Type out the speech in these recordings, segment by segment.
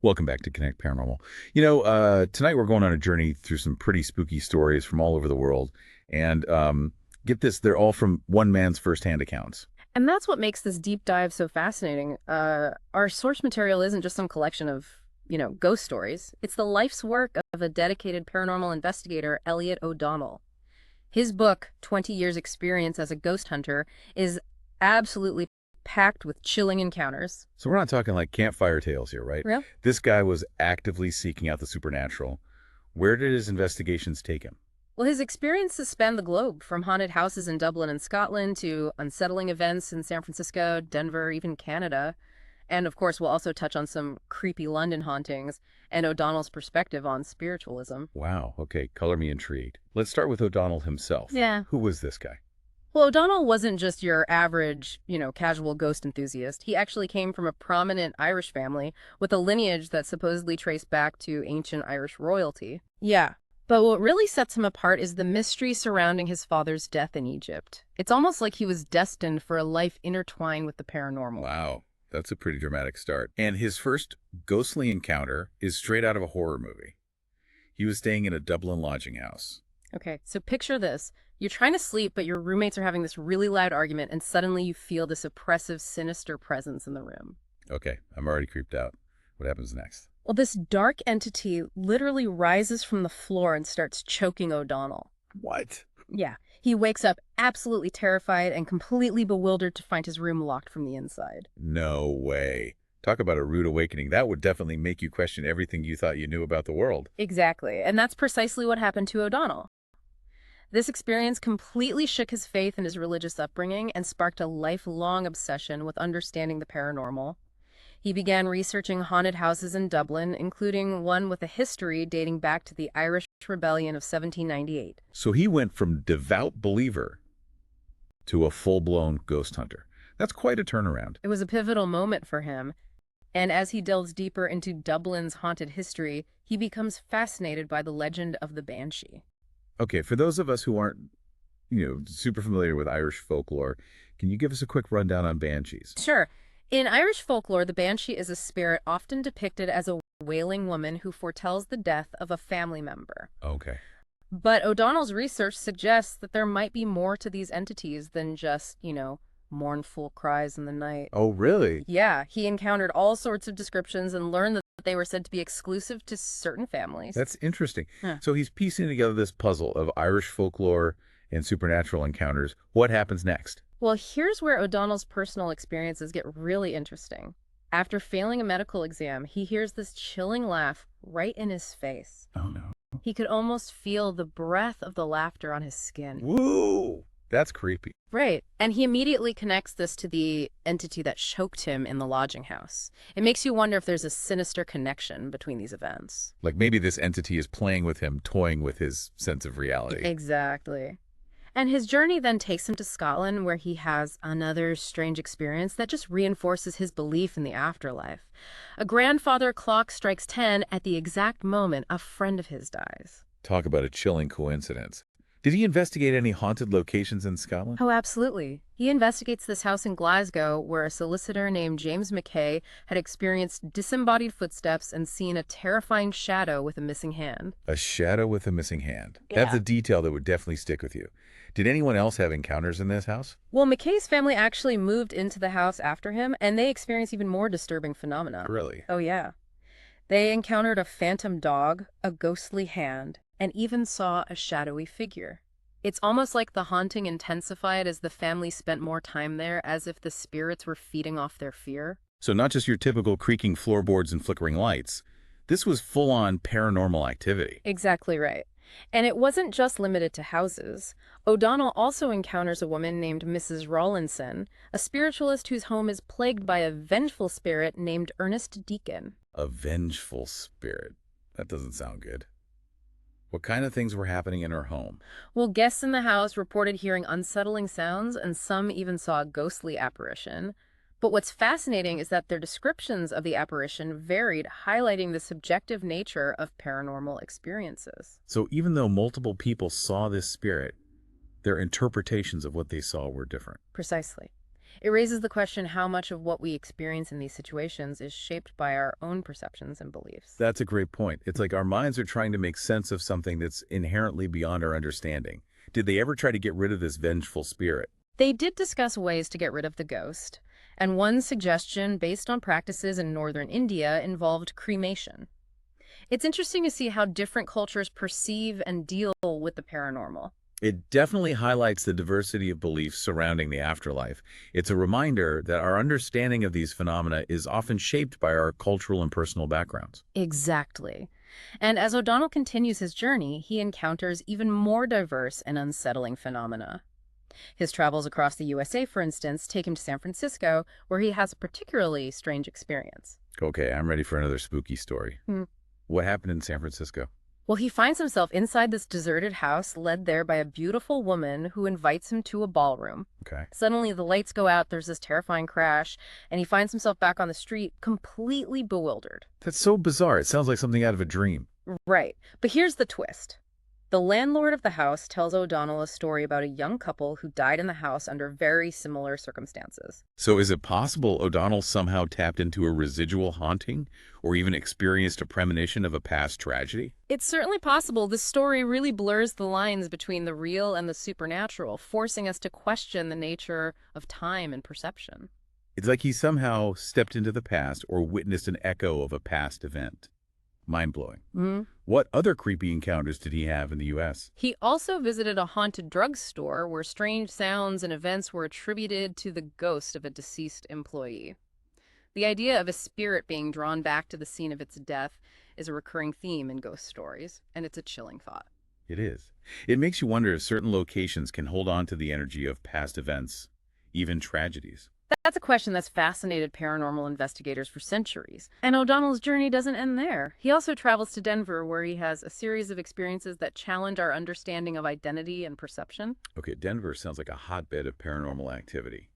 Welcome back to Connect Paranormal. Tonight we're going on a journey through some pretty spooky stories from all over the world. And get this, they're all from one man's firsthand accounts. And that's what makes this deep dive so fascinating. Our source material isn't just some collection of, ghost stories. It's the life's work of a dedicated paranormal investigator, Elliot O'Donnell. His book, 20 Years Experience as a Ghost Hunter, is absolutely packed with chilling encounters. So we're not talking like campfire tales here, right? Real? This guy was actively seeking out the supernatural. Where did his investigations take him? Well, his experiences span the globe, from haunted houses in Dublin and Scotland to unsettling events in San Francisco, Denver, even Canada. And of course, we'll also touch on some creepy London hauntings and O'Donnell's perspective on spiritualism. Wow, okay, color me intrigued. Let's start with O'Donnell himself. Yeah. Who was this guy? Well, O'Donnell wasn't just your average, casual ghost enthusiast. He actually came from a prominent Irish family with a lineage that supposedly traced back to ancient Irish royalty. Yeah. But what really sets him apart is the mystery surrounding his father's death in Egypt. It's almost like he was destined for a life intertwined with the paranormal. Wow, that's a pretty dramatic start. And his first ghostly encounter is straight out of a horror movie. He was staying in a Dublin lodging house. Okay, so picture this. You're trying to sleep, but your roommates are having this really loud argument, and suddenly you feel this oppressive, sinister presence in the room. Okay, I'm already creeped out. What happens next? Well, this dark entity literally rises from the floor and starts choking O'Donnell. What? Yeah, he wakes up absolutely terrified and completely bewildered to find his room locked from the inside. No way. Talk about a rude awakening. That would definitely make you question everything you thought you knew about the world. Exactly, and that's precisely what happened to O'Donnell. This experience completely shook his faith in his religious upbringing and sparked a lifelong obsession with understanding the paranormal. He began researching haunted houses in Dublin, including one with a history dating back to the Irish Rebellion of 1798. So he went from devout believer to a full-blown ghost hunter. That's quite a turnaround. It was a pivotal moment for him, and as he delves deeper into Dublin's haunted history, he becomes fascinated by the legend of the Banshee. Okay, for those of us who aren't, super familiar with Irish folklore, can you give us a quick rundown on banshees? Sure. In Irish folklore, the Banshee is a spirit often depicted as a wailing woman who foretells the death of a family member. Okay. But O'Donnell's research suggests that there might be more to these entities than just, mournful cries in the night. Oh, really? Yeah, he encountered all sorts of descriptions and learned that they were said to be exclusive to certain families. That's interesting. Huh. So he's piecing together this puzzle of Irish folklore and supernatural encounters. What happens next? Well, here's where O'Donnell's personal experiences get really interesting. After failing a medical exam, he hears this chilling laugh right in his face. Oh, no. He could almost feel the breath of the laughter on his skin. Woo! That's creepy. Right. And he immediately connects this to the entity that choked him in the lodging house. It makes you wonder if there's a sinister connection between these events. Like maybe this entity is playing with him, toying with his sense of reality. Exactly. And his journey then takes him to Scotland, where he has another strange experience that just reinforces his belief in the afterlife. A grandfather clock strikes 10 at the exact moment a friend of his dies. Talk about a chilling coincidence. Did he investigate any haunted locations in Scotland? Oh, absolutely. He investigates this house in Glasgow where a solicitor named James McKay had experienced disembodied footsteps and seen a terrifying shadow with a missing hand. A shadow with a missing hand. That's Yeah. a detail that would definitely stick with you. Did anyone else have encounters in this house? Well, McKay's family actually moved into the house after him, and they experienced even more disturbing phenomena. Really? Oh, yeah. They encountered a phantom dog, a ghostly hand, and even saw a shadowy figure. It's almost like the haunting intensified as the family spent more time there, as if the spirits were feeding off their fear. So not just your typical creaking floorboards and flickering lights. This was full-on paranormal activity. Exactly right. And it wasn't just limited to houses. O'Donnell also encounters a woman named Mrs. Rawlinson, a spiritualist whose home is plagued by a vengeful spirit named Ernest Deacon. A vengeful spirit. That doesn't sound good. What kind of things were happening in her home? Well, guests in the house reported hearing unsettling sounds, and some even saw a ghostly apparition. But what's fascinating is that their descriptions of the apparition varied, highlighting the subjective nature of paranormal experiences. So even though multiple people saw this spirit, their interpretations of what they saw were different. Precisely. It raises the question how much of what we experience in these situations is shaped by our own perceptions and beliefs. That's a great point. It's like our minds are trying to make sense of something that's inherently beyond our understanding. Did they ever try to get rid of this vengeful spirit? They did discuss ways to get rid of the ghost, and one suggestion based on practices in northern India involved cremation. It's interesting to see how different cultures perceive and deal with the paranormal. It definitely highlights the diversity of beliefs surrounding the afterlife. It's a reminder that our understanding of these phenomena is often shaped by our cultural and personal backgrounds. Exactly. And as O'Donnell continues his journey, he encounters even more diverse and unsettling phenomena. His travels across the USA, for instance, take him to San Francisco, where he has a particularly strange experience. Okay, I'm ready for another spooky story. Hmm. What happened in San Francisco? Well, he finds himself inside this deserted house led there by a beautiful woman who invites him to a ballroom. Okay. Suddenly, the lights go out, there's this terrifying crash, and he finds himself back on the street, completely bewildered. That's so bizarre. It sounds like something out of a dream. Right. But here's the twist. The landlord of the house tells O'Donnell a story about a young couple who died in the house under very similar circumstances. So is it possible O'Donnell somehow tapped into a residual haunting or even experienced a premonition of a past tragedy? It's certainly possible this story really blurs the lines between the real and the supernatural, forcing us to question the nature of time and perception. It's like he somehow stepped into the past or witnessed an echo of a past event. Mind-blowing. Hmm. What other creepy encounters did he have in the U.S.? He also visited a haunted drugstore where strange sounds and events were attributed to the ghost of a deceased employee. The idea of a spirit being drawn back to the scene of its death is a recurring theme in ghost stories, and it's a chilling thought. It is. It makes you wonder if certain locations can hold on to the energy of past events, even tragedies. That's a question that's fascinated paranormal investigators for centuries. And O'Donnell's journey doesn't end there. He also travels to Denver, where he has a series of experiences that challenge our understanding of identity and perception. Okay, Denver sounds like a hotbed of paranormal activity.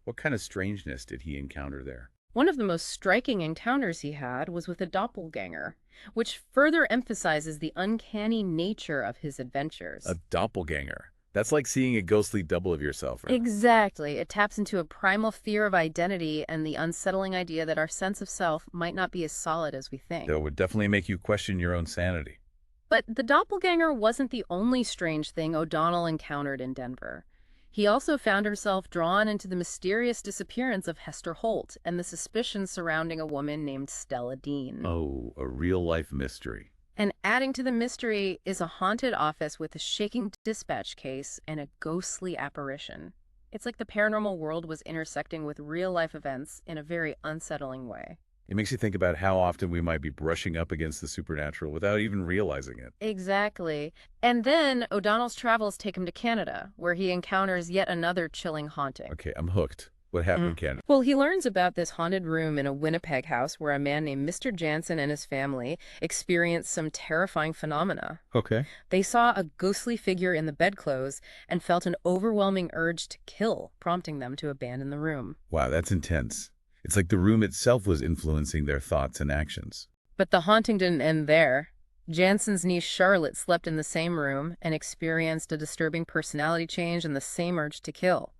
What kind of strangeness did he encounter there? One of the most striking encounters he had was with a doppelganger, which further emphasizes the uncanny nature of his adventures. A doppelganger. That's like seeing a ghostly double of yourself, right? Exactly. It taps into a primal fear of identity and the unsettling idea that our sense of self might not be as solid as we think. That would definitely make you question your own sanity. But the doppelganger wasn't the only strange thing O'Donnell encountered in Denver. He also found himself drawn into the mysterious disappearance of Hester Holt and the suspicions surrounding a woman named Stella Dean. Oh, a real-life mystery. And adding to the mystery is a haunted office with a shaking dispatch case and a ghostly apparition. It's like the paranormal world was intersecting with real-life events in a very unsettling way. It makes you think about how often we might be brushing up against the supernatural without even realizing it. Exactly. And then O'Donnell's travels take him to Canada, where he encounters yet another chilling haunting. Okay, I'm hooked. What happened in Canada? Well, he learns about this haunted room in a Winnipeg house where a man named Mr. Jansen and his family experienced some terrifying phenomena. Okay. They saw a ghostly figure in the bedclothes and felt an overwhelming urge to kill, prompting them to abandon the room. Wow, that's intense. It's like the room itself was influencing their thoughts and actions. But the haunting didn't end there. Jansen's niece Charlotte slept in the same room and experienced a disturbing personality change and the same urge to kill.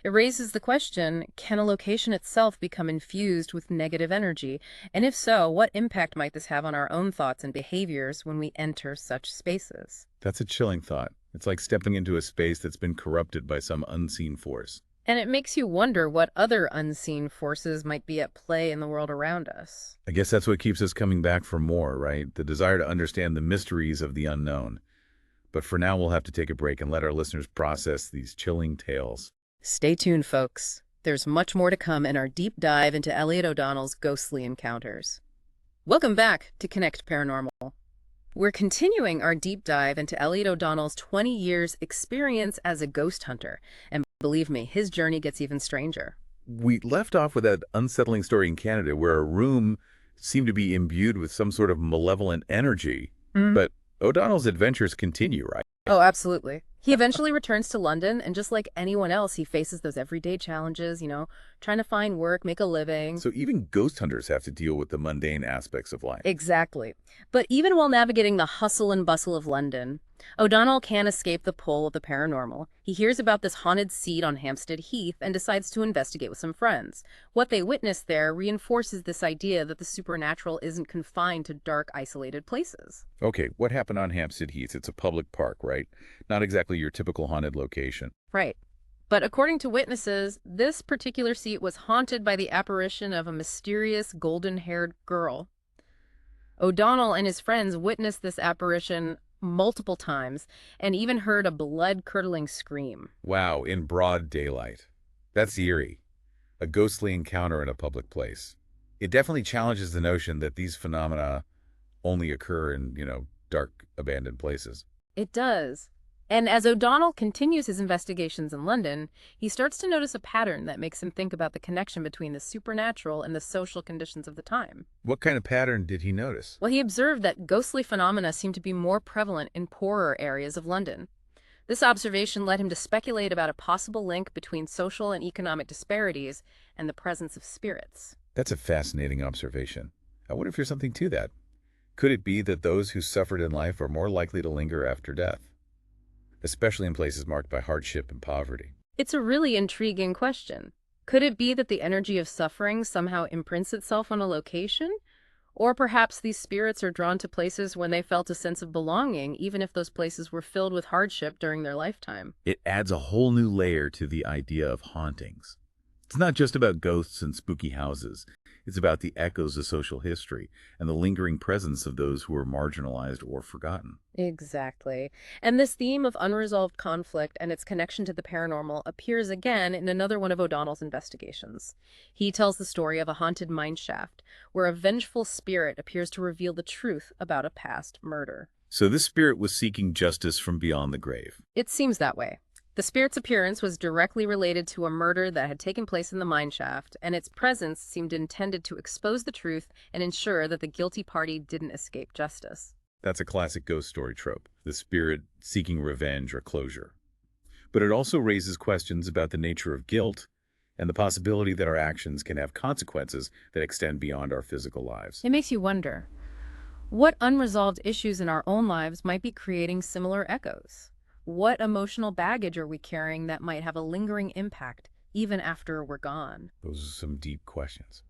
It raises the question, can a location itself become infused with negative energy? And if so, what impact might this have on our own thoughts and behaviors when we enter such spaces? That's a chilling thought. It's like stepping into a space that's been corrupted by some unseen force. And it makes you wonder what other unseen forces might be at play in the world around us. I guess that's what keeps us coming back for more, right? The desire to understand the mysteries of the unknown. But for now, we'll have to take a break and let our listeners process these chilling tales. Stay tuned, folks. There's much more to come in our deep dive into Elliot O'Donnell's ghostly encounters. Welcome back to Connect Paranormal. We're continuing our deep dive into Elliot O'Donnell's 20 years experience as a ghost hunter. And believe me, his journey gets even stranger. We left off with that unsettling story in Canada where a room seemed to be imbued with some sort of malevolent energy. But O'Donnell's adventures continue, right? Oh, absolutely. He eventually returns to London, and just like anyone else, he faces those everyday challenges, trying to find work, make a living. So even ghost hunters have to deal with the mundane aspects of life. Exactly. But even while navigating the hustle and bustle of London, O'Donnell can't escape the pull of the paranormal. He hears about this haunted seat on Hampstead Heath and decides to investigate with some friends. What they witness there reinforces this idea that the supernatural isn't confined to dark, isolated places. Okay, what happened on Hampstead Heath? It's a public park, right? Not exactly your typical haunted location. Right. But according to witnesses, this particular seat was haunted by the apparition of a mysterious golden-haired girl. O'Donnell and his friends witnessed this apparition multiple times and even heard a blood-curdling scream. Wow, in broad daylight. That's eerie. A ghostly encounter in a public place. It definitely challenges the notion that these phenomena only occur in, dark, abandoned places. It does. And as O'Donnell continues his investigations in London, he starts to notice a pattern that makes him think about the connection between the supernatural and the social conditions of the time. What kind of pattern did he notice? Well, he observed that ghostly phenomena seem to be more prevalent in poorer areas of London. This observation led him to speculate about a possible link between social and economic disparities and the presence of spirits. That's a fascinating observation. I wonder if there's something to that. Could it be that those who suffered in life are more likely to linger after death, especially in places marked by hardship and poverty? It's a really intriguing question. Could it be that the energy of suffering somehow imprints itself on a location? Or perhaps these spirits are drawn to places when they felt a sense of belonging, even if those places were filled with hardship during their lifetime. It adds a whole new layer to the idea of hauntings. It's not just about ghosts and spooky houses. It's about the echoes of social history and the lingering presence of those who are marginalized or forgotten. Exactly. And this theme of unresolved conflict and its connection to the paranormal appears again in another one of O'Donnell's investigations. He tells the story of a haunted mine shaft, where a vengeful spirit appears to reveal the truth about a past murder. So this spirit was seeking justice from beyond the grave. It seems that way. The spirit's appearance was directly related to a murder that had taken place in the mine shaft, and its presence seemed intended to expose the truth and ensure that the guilty party didn't escape justice. That's a classic ghost story trope, the spirit seeking revenge or closure. But it also raises questions about the nature of guilt and the possibility that our actions can have consequences that extend beyond our physical lives. It makes you wonder, what unresolved issues in our own lives might be creating similar echoes? What emotional baggage are we carrying that might have a lingering impact even after we're gone? Those are some deep questions.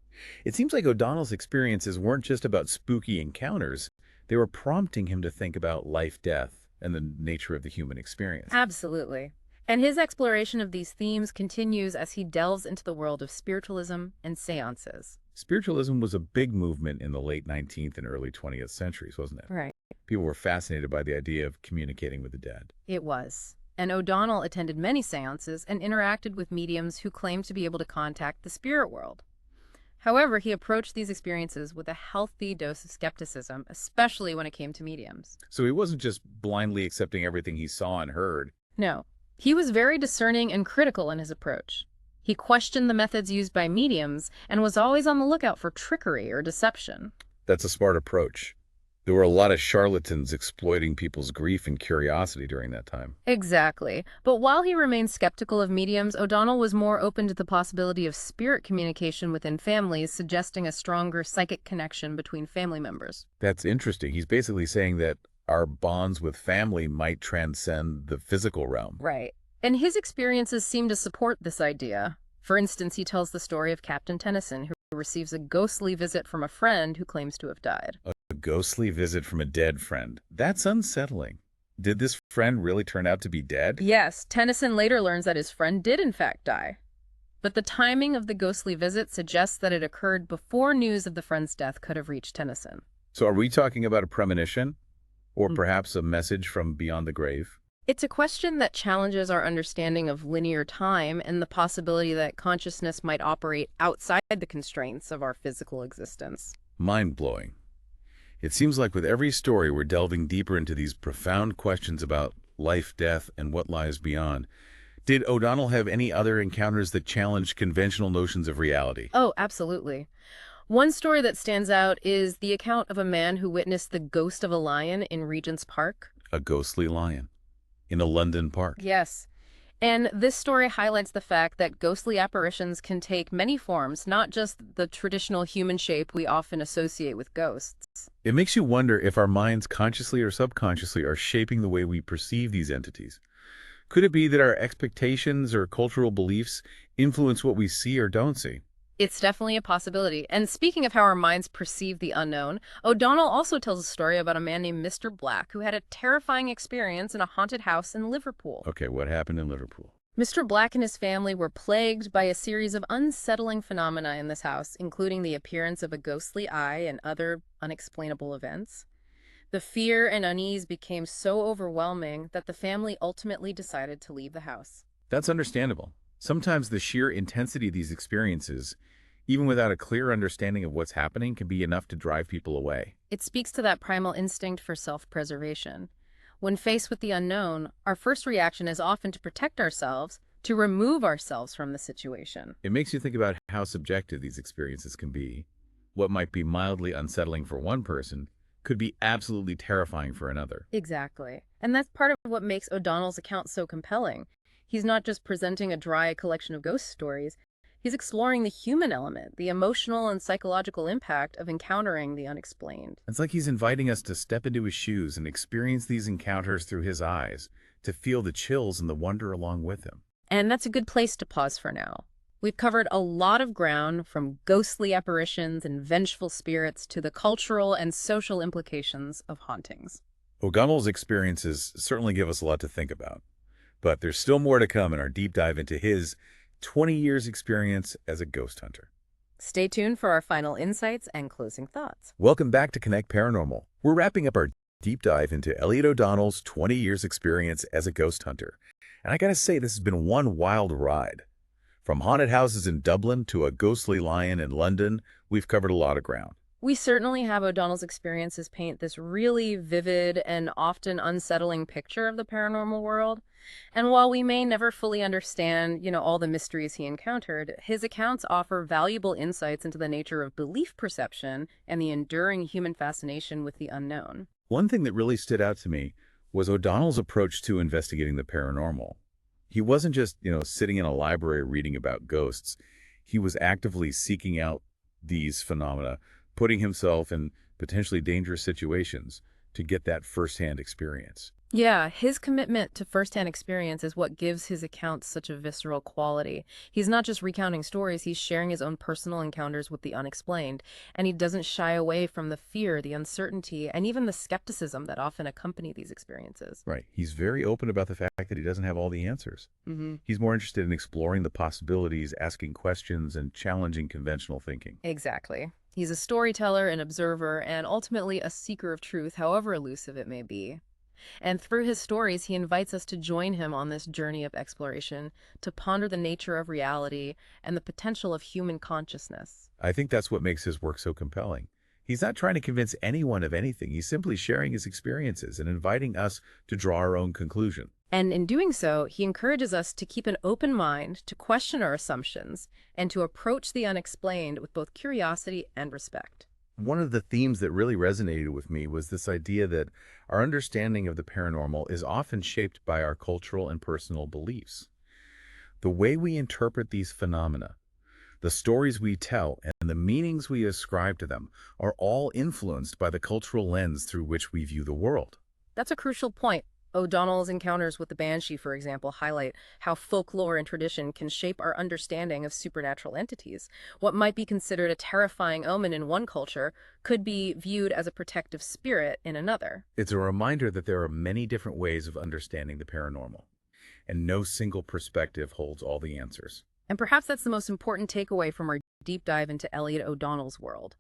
It seems like O'Donnell's experiences weren't just about spooky encounters. They were prompting him to think about life, death, and the nature of the human experience. Absolutely. And his exploration of these themes continues as he delves into the world of spiritualism and seances. Spiritualism was a big movement in the late 19th and early 20th centuries, wasn't it? Right. People were fascinated by the idea of communicating with the dead. It was. And O'Donnell attended many seances and interacted with mediums who claimed to be able to contact the spirit world. However, he approached these experiences with a healthy dose of skepticism, especially when it came to mediums. So he wasn't just blindly accepting everything he saw and heard. No, he was very discerning and critical in his approach. He questioned the methods used by mediums and was always on the lookout for trickery or deception. That's a smart approach. There were a lot of charlatans exploiting people's grief and curiosity during that time. Exactly. But while he remained skeptical of mediums, O'Donnell was more open to the possibility of spirit communication within families, suggesting a stronger psychic connection between family members. That's interesting. He's basically saying that our bonds with family might transcend the physical realm. Right. And his experiences seem to support this idea. For instance, he tells the story of Captain Tennyson, who receives a ghostly visit from a friend who claims to have died. A ghostly visit from a dead friend. That's unsettling. Did this friend really turn out to be dead? Yes, Tennyson later learns that his friend did in fact die. But the timing of the ghostly visit suggests that it occurred before news of the friend's death could have reached Tennyson. So are we talking about a premonition? Or perhaps a message from beyond the grave? It's a question that challenges our understanding of linear time and the possibility that consciousness might operate outside the constraints of our physical existence. Mind-blowing. It seems like with every story we're delving deeper into these profound questions about life, death, and what lies beyond. Did O'Donnell have any other encounters that challenged conventional notions of reality? Oh, absolutely. One story that stands out is the account of a man who witnessed the ghost of a lion in Regent's Park. A ghostly lion in a London park. Yes. And this story highlights the fact that ghostly apparitions can take many forms, not just the traditional human shape we often associate with ghosts. It makes you wonder if our minds consciously or subconsciously are shaping the way we perceive these entities. Could it be that our expectations or cultural beliefs influence what we see or don't see? It's definitely a possibility. And speaking of how our minds perceive the unknown, O'Donnell also tells a story about a man named Mr. Black who had a terrifying experience in a haunted house in Liverpool. Okay, what happened in Liverpool? Mr. Black and his family were plagued by a series of unsettling phenomena in this house, including the appearance of a ghostly eye and other unexplainable events. The fear and unease became so overwhelming that the family ultimately decided to leave the house. That's understandable. Sometimes the sheer intensity of these experiences, even without a clear understanding of what's happening, can be enough to drive people away. It speaks to that primal instinct for self-preservation. When faced with the unknown, our first reaction is often to protect ourselves, to remove ourselves from the situation. It makes you think about how subjective these experiences can be. What might be mildly unsettling for one person could be absolutely terrifying for another. Exactly. And that's part of what makes O'Donnell's account so compelling. He's not just presenting a dry collection of ghost stories, he's exploring the human element, the emotional and psychological impact of encountering the unexplained. It's like he's inviting us to step into his shoes and experience these encounters through his eyes, to feel the chills and the wonder along with him. And that's a good place to pause for now. We've covered a lot of ground, from ghostly apparitions and vengeful spirits to the cultural and social implications of hauntings. O'Donnell's experiences certainly give us a lot to think about, but there's still more to come in our deep dive into his 20 years experience as a ghost hunter. Stay tuned for our final insights and closing thoughts. Welcome back to Connect Paranormal. We're wrapping up our deep dive into Elliot O'Donnell's 20 years experience as a ghost hunter. And I gotta say, this has been one wild ride. From haunted houses in Dublin to a ghostly lion in London, we've covered a lot of ground. We certainly have O'Donnell's experiences paint this really vivid and often unsettling picture of the paranormal world. And while we may never fully understand, all the mysteries he encountered, his accounts offer valuable insights into the nature of belief perception and the enduring human fascination with the unknown. One thing that really stood out to me was O'Donnell's approach to investigating the paranormal. He wasn't just, sitting in a library reading about ghosts. He was actively seeking out these phenomena, putting himself in potentially dangerous situations to get that firsthand experience. Yeah, his commitment to firsthand experience is what gives his accounts such a visceral quality. He's not just recounting stories, he's sharing his own personal encounters with the unexplained, and he doesn't shy away from the fear, the uncertainty, and even the skepticism that often accompany these experiences. Right. He's very open about the fact that he doesn't have all the answers. He's more interested in exploring the possibilities, asking questions, and challenging conventional thinking. Exactly. He's a storyteller, an observer, and ultimately a seeker of truth, however elusive it may be. And through his stories, he invites us to join him on this journey of exploration, to ponder the nature of reality and the potential of human consciousness. I think that's what makes his work so compelling. He's not trying to convince anyone of anything. He's simply sharing his experiences and inviting us to draw our own conclusion. And in doing so, he encourages us to keep an open mind, to question our assumptions, and to approach the unexplained with both curiosity and respect. One of the themes that really resonated with me was this idea that our understanding of the paranormal is often shaped by our cultural and personal beliefs. The way we interpret these phenomena, the stories we tell, and the meanings we ascribe to them are all influenced by the cultural lens through which we view the world. That's a crucial point. O'Donnell's encounters with the Banshee, for example, highlight how folklore and tradition can shape our understanding of supernatural entities. What might be considered a terrifying omen in one culture could be viewed as a protective spirit in another. It's a reminder that there are many different ways of understanding the paranormal, and no single perspective holds all the answers. And perhaps that's the most important takeaway from our deep dive into Elliot O'Donnell's world.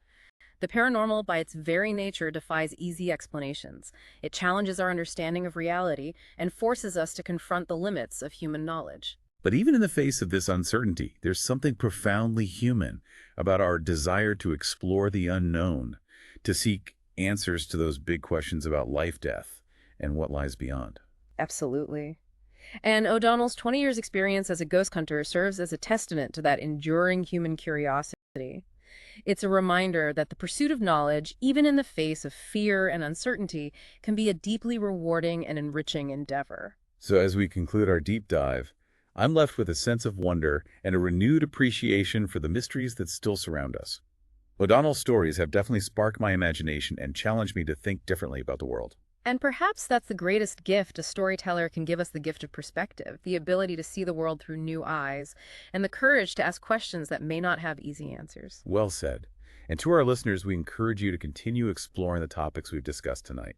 The paranormal, by its very nature, defies easy explanations. It challenges our understanding of reality and forces us to confront the limits of human knowledge. But even in the face of this uncertainty, there's something profoundly human about our desire to explore the unknown, to seek answers to those big questions about life, death, and what lies beyond. Absolutely. And O'Donnell's 20 years experience as a ghost hunter serves as a testament to that enduring human curiosity. It's a reminder that the pursuit of knowledge, even in the face of fear and uncertainty, can be a deeply rewarding and enriching endeavor. So as we conclude our deep dive, I'm left with a sense of wonder and a renewed appreciation for the mysteries that still surround us. O'Donnell's stories have definitely sparked my imagination and challenged me to think differently about the world. And perhaps that's the greatest gift a storyteller can give us, the gift of perspective, the ability to see the world through new eyes, and the courage to ask questions that may not have easy answers. Well said. And to our listeners, we encourage you to continue exploring the topics we've discussed tonight.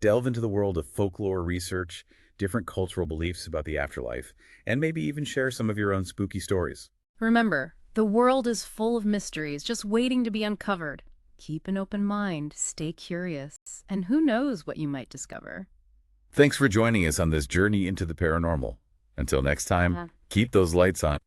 Delve into the world of folklore research, different cultural beliefs about the afterlife, and maybe even share some of your own spooky stories. Remember, the world is full of mysteries just waiting to be uncovered. Keep an open mind, stay curious, and who knows what you might discover. Thanks for joining us on this journey into the paranormal. Until next time, keep those lights on.